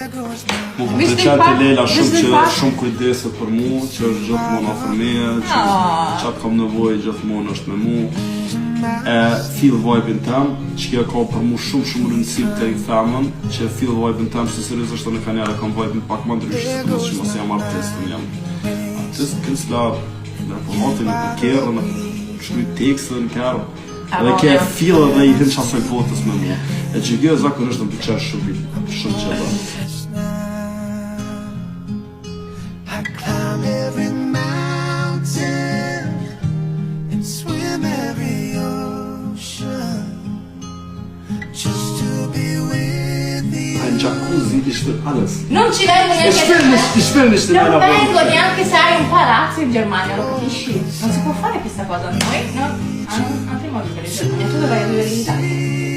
Mu për të qatë e Lela shumë kujdeset për mu, që është gjithmonë afër meje, që qatë kam nevojë gjithmonë është me mu. Feel vibe-in tem, që kjo ka për mu shumë rëndësim të i femën, që feel vibe-in tem, se seriozisht në kanjare kam vibe-in pak më ndryshë, se këmës që mos jam artist, jam artist kësla, në përmatin, në përkerë, në shkruj tekste në kërë, edhe ke feel edhe i hinë qasoj botës me mu. E që kjo e zakonisht në përqesh shumë që dhe. Jacuzzi ishte alles. Non ci vengo neanche Non vengo neanche se hai un palazzo in Germania, lo capisci? Non si può fare questa cosa a noi, no? Altri modi per il Germania, tu dovrai vivere in Italia.